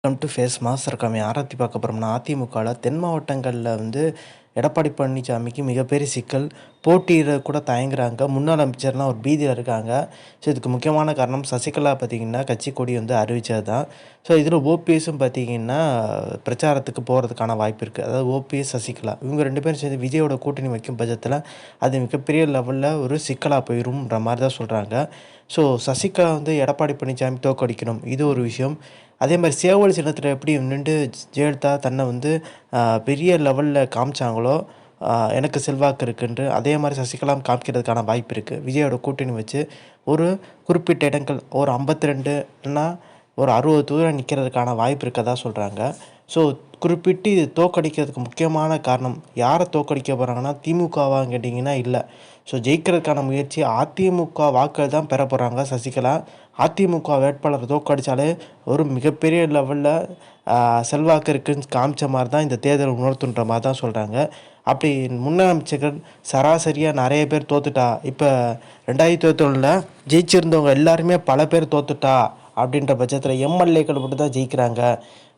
Welcome to face mass இருக்காம ஆராய்ச்சி பார்க்க போகிறோம்னா அதிமுகவில் தென் மாவட்டங்களில் எடப்பாடி பழனிசாமிக்கு மிகப்பெரிய சிக்கல். போட்டியிட கூட தயங்குறாங்க. முன்னாள் அமைச்சர்லாம் ஒரு பீதியில் இருக்காங்க. ஸோ இதுக்கு முக்கியமான காரணம் சசிகலா பார்த்திங்கன்னா கட்சி கொடி அறிவித்தது தான். ஸோ இதில் ஓபிஎஸும் பார்த்திங்கன்னா பிரச்சாரத்துக்கு போகிறதுக்கான வாய்ப்பு இருக்குது. அதாவது ஓபிஎஸ் சசிகலா இவங்க 2 பேரும் சேர்ந்து விஜயோட கூட்டணி வைக்கும் பட்சத்தில் அது மிகப்பெரிய லெவலில் ஒரு சிக்கலாக போயிடும்ன்ற மாதிரி தான் சொல்கிறாங்க. ஸோ சசிகலா எடப்பாடி பழனிசாமி தோற்கடிக்கணும், இது ஒரு விஷயம். அதே மாதிரி சேவல் சின்னத்தில் எப்படி நின்று ஜெயலலிதா தன்னை பெரிய லெவலில் காமிச்சாங்களோ எனக்கு செல்வாக்கு இருக்குன்று, அதே மாதிரி சசிகலாம் காமிக்கிறதுக்கான வாய்ப்பு இருக்குது. விஜயோட கூட்டணி வச்சு ஒரு குறிப்பிட்ட இடங்கள் ஒரு 52ன்னா ஒரு 60 தூரம் நிற்கிறதுக்கான வாய்ப்பு இருக்கதா சொல்கிறாங்க. ஸோ குறிப்பிட்டு இது தோற்கடிக்கிறதுக்கு முக்கியமான காரணம் யாரை தோற்கடிக்க போகிறாங்கன்னா திமுகவான்னு கேட்டிங்கன்னா இல்லை. ஸோ ஜெயிக்கிறதுக்கான முயற்சி அதிமுக வாக்குகள் தான் பெற போகிறாங்க சசிகலா. அதிமுக வேட்பாளர் தோற்கடித்தாலே ஒரு மிகப்பெரிய லெவலில் செல்வாக்கு இருக்குன்னு காமிச்ச மாதிரி தான் இந்த தேர்தல் உணர்த்துன்ற மாதிரி தான் சொல்கிறாங்க. அப்படி முன்னாள் அமைச்சர்கள் சராசரியாக நிறைய பேர் தோத்துட்டா, இப்போ 2021 ஜெயிச்சிருந்தவங்க எல்லாருமே பல பேர் தோத்துட்டா அப்படின்ற பட்சத்தில் எம்எல்ஏக்கள் மட்டும் தான் ஜெயிக்கிறாங்க.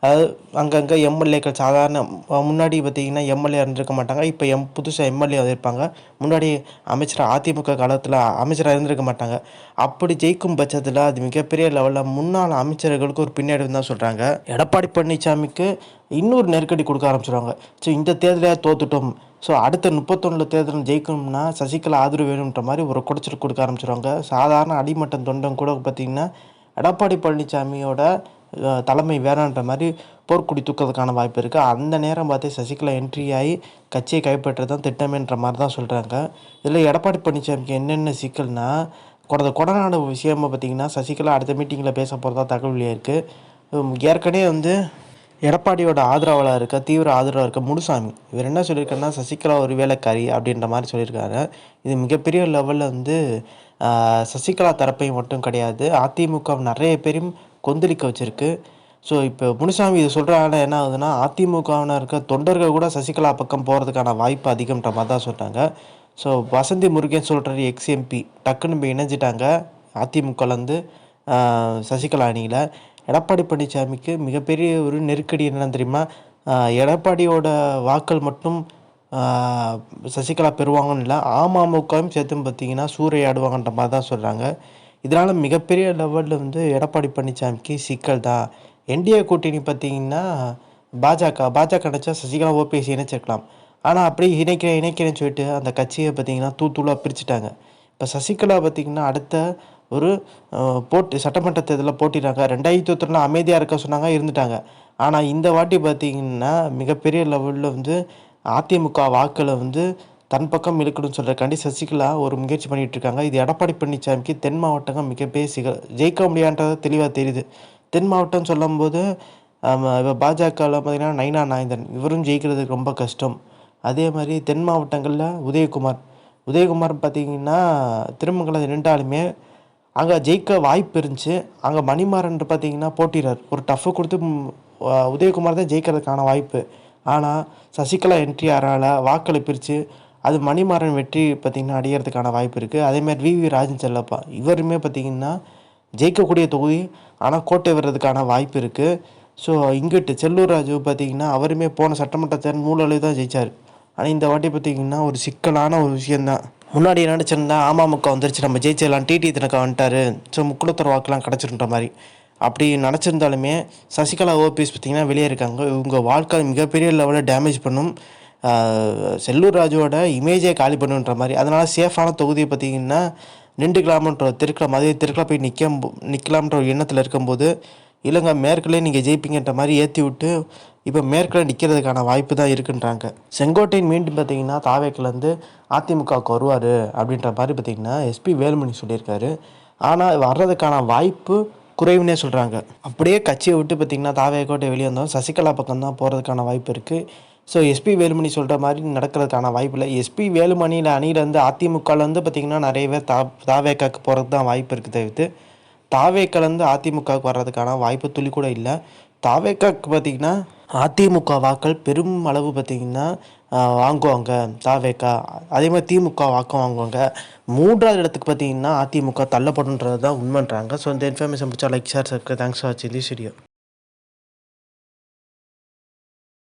அதாவது அங்கங்கே எம்எல்ஏக்கள் சாதாரண முன்னாடி பார்த்திங்கன்னா எம்எல்ஏ இருந்திருக்க மாட்டாங்க. இப்போ புதுசாக எம்எல்ஏ இருப்பாங்க. முன்னாடி அமைச்சராக அதிமுக காலத்தில் அமைச்சராக இருந்திருக்க மாட்டாங்க. அப்படி ஜெயிக்கும் பட்சத்தில் அது மிகப்பெரிய லெவலில் முன்னாள் அமைச்சர்களுக்கு ஒரு பின்னடைவு தான் சொல்கிறாங்க. எடப்பாடி பழனிசாமிக்கு இன்னொரு நெருக்கடி கொடுக்க ஆரம்பிச்சிடுவாங்க. ஸோ இந்த தேர்தலையாக தோத்துட்டோம், ஸோ அடுத்த 31 தேர்தல் ஜெயிக்கணும்னா சசிகலா ஆதரவு வேணுன்ற மாதிரி ஒரு குடைச்சல் கொடுக்க ஆரம்பிச்சிடுவாங்க. சாதாரண அடிமட்டம் தொண்டம் கூட பார்த்திங்கன்னா எடப்பாடி பழனிசாமியோட தலைமை வேணான்ற மாதிரி போர்க்குடி தூக்கிறதுக்கான வாய்ப்பு இருக்குது. அந்த நேரம் பார்த்து சசிகலா என்ட்ரி ஆகி கட்சியை கைப்பற்றது தான் திட்டமேன்ற மாதிரி தான் சொல்கிறாங்க. இதில் எடப்பாடி பழனிசாமிக்கு என்னென்ன சிக்கல்னா, கொடநாடு விஷயமாக பார்த்திங்கன்னா சசிகலா அடுத்த மீட்டிங்கில் பேச போகிறதா தகவல் இருக்குது. ஏற்கனவே எடப்பாடியோட ஆதரவாளர் இருக்க தீவிர ஆதரவாக இருக்க முனுசாமி இவர் என்ன சொல்லியிருக்காருன்னா சசிகலா ஒரு வேலைக்காரி அப்படின்ற மாதிரி சொல்லியிருக்காரு. இது மிகப்பெரிய லெவலில் சசிகலா தரப்பை மட்டும் கிடையாது, அதிமுக நிறைய பேரும் கொந்தளிக்க வச்சுருக்கு. ஸோ இப்போ முனுசாமி இது சொல்கிறாங்க என்ன ஆகுதுன்னா அதிமுகவில் இருக்க தொண்டர்கள் கூட சசிகலா பக்கம் போகிறதுக்கான வாய்ப்பு அதிகம்ன்ற மாதிரி தான் சொல்கிறாங்க. ஸோ வசந்தி முருகன் சொல்கிற எக்ஸ்எம்பி டக்குன்னு போய் இணைஞ்சிட்டாங்க அதிமுகலேருந்து சசிகலா அணியில். எடப்பாடி பழனிசாமிக்கு மிகப்பெரிய ஒரு நெருக்கடி என்னன்னு தெரியுமா, எடப்பாடியோட வாக்கள் மட்டும் சசிகலா பெறுவாங்கன்னு இல்லை, அமமுகவும் சேர்த்து பார்த்திங்கன்னா சூறையாடுவாங்கன்ற மாதிரி தான் சொல்கிறாங்க. இதனால் மிகப்பெரிய லெவலில் எடப்பாடி பழனிசாமிக்கு சிக்கல் தான். என்டிஏ கூட்டணி பார்த்திங்கன்னா பாஜக நினச்சா சசிகலா ஓபிஎஸ் இணைச்சிருக்கலாம். ஆனால் அப்படி இணைக்கிறேன்னு சொல்லிட்டு அந்த கட்சியை பார்த்திங்கன்னா தூளாக பிரிச்சுட்டாங்க. இப்போ சசிகலா பார்த்திங்கன்னா அடுத்த ஒரு சட்டமன்ற தேர்தலில் போட்டிடுறாங்க. 2021 அமைதியாக இருக்க சொன்னாங்க, இருந்துட்டாங்க. ஆனால் இந்த வாட்டி பார்த்திங்கன்னா மிகப்பெரிய லெவலில் அதிமுக வாக்களை தன் பக்கம் இழுக்கணும்னு சொல்கிறக்காண்டி சசிகலா ஒரு முயற்சி பண்ணிகிட்டு இருக்காங்க. இது எடப்பாடி பழனிசாமிக்கு தென் மாவட்டங்கள் மிகப்பெரிய ஜெயிக்க முடியான்றது தெளிவாக தெரியுது. தென் மாவட்டம் சொல்லும்போது இப்போ பாஜகவில் பார்த்திங்கன்னா நைனா நாயந்தன் இவரும் ஜெயிக்கிறதுக்கு ரொம்ப கஷ்டம். அதே மாதிரி தென் மாவட்டங்களில் உதயகுமார் பார்த்திங்கன்னா திருமங்கலம் நின்றாலுமே அங்கே ஜெயிக்க வாய்ப்பு இருந்துச்சு. அங்கே மணிமாறன் பார்த்திங்கன்னா போட்டிடுறார், ஒரு டஃப்பு கொடுத்து உதயகுமார் தான் ஜெயிக்கிறதுக்கான வாய்ப்பு. ஆனால் சசிகலா என்ட்ரி ஆறால் வாக்களை பிரித்து அது மணிமாறன் வெற்றி பார்த்திங்கன்னா அடையிறதுக்கான வாய்ப்பு இருக்குது. அதேமாதிரி விவி ராஜன் செல்லப்பா இவருமே பார்த்திங்கன்னா ஜெயிக்கக்கூடிய தொகுதி, ஆனால் கோட்டை வர்றதுக்கான வாய்ப்பு இருக்குது. ஸோ இங்கிட்டு செல்லூர் ராஜு பார்த்திங்கன்னா அவருமே போன சட்டமன்ற தேர்தல் நூலில் தான் ஜெயித்தார். ஆனால் இந்த வாட்டி பார்த்திங்கன்னா ஒரு சிக்கலான ஒரு விஷயந்தான். முன்னாடி நினச்சிருந்தா அமமுக வந்துருச்சு, நம்ம ஜெயிச்சிடலாம், டிடி தினக்கா வந்துட்டார், ஸோ முக்குளத்தூர் வாக்கெலாம் கிடச்சிருன்ற மாதிரி அப்படி நினச்சிருந்தாலுமே சசிகலா ஓபிஎஸ் பார்த்திங்கன்னா வெளியே இருக்காங்க. இவங்க வாழ்க்கை மிகப்பெரிய லெவலில் டேமேஜ் பண்ணும், செல்லூர் ராஜுவோட இமேஜே காலி பண்ணுன்ற மாதிரி. அதனால் சேஃபான தொகுதியை பார்த்திங்கன்னா நின்றுக்கலாமன்ற மதிய திருக்கலாம் போய் நிற்கலாம்ன்ற ஒரு எண்ணத்தில் இருக்கும்போது இல்லைங்க மேற்குள்ளே நீங்கள் ஜெயிப்பீங்கன்ற மாதிரி ஏற்றி விட்டு இப்போ மேற்கில் நிற்கிறதுக்கான வாய்ப்பு தான் இருக்குன்றாங்க. செங்கோட்டையன் மீண்டும் பார்த்திங்கன்னா தாவேக்கிலேருந்து அதிமுகவுக்கு வருவார் அப்படின்ற மாதிரி பார்த்திங்கன்னா எஸ்பி வேலுமணி சொல்லியிருக்காரு. ஆனால் வர்றதுக்கான வாய்ப்பு குறைவுன்னே சொல்கிறாங்க. அப்படியே கட்சியை விட்டு பார்த்திங்கன்னா தாவேக்கோட்டை வெளியே வந்தோம் சசிகலா பக்கம் தான் போகிறதுக்கான வாய்ப்பு இருக்குது. ஸோ எஸ்பி வேலுமணி சொல்கிற மாதிரி நடக்கிறதுக்கான வாய்ப்பு இல்லை. எஸ்பி வேலுமணியில் அணியிலேருந்து அதிமுகலேருந்து பார்த்திங்கன்னா நிறைய பேர் தாவேக்காக்கு போகிறது தான் வாய்ப்பு இருக்குது. தவிர்த்து தாவேக்காலேருந்து அதிமுகவுக்கு வர்றதுக்கான வாய்ப்பு துளி கூட இல்லை. தாவேக்காக்கு பார்த்திங்கன்னா அதிமுக வாக்கள் பெரும் அளவு பார்த்திங்கன்னா வாங்குவாங்க தாவேக்கா. அதே மாதிரி திமுக வாக்கம் வாங்குவாங்க. 3வது இடத்துக்கு பார்த்திங்கன்னா அதிமுக தள்ளப்படுன்றது தான் உண்மைன்றாங்க. ஸோ இந்த இன்ஃபர்மேஷன் பிடிச்சா like share subscribe. Thanks for வாட்சிங் திஸ் வீடியோ.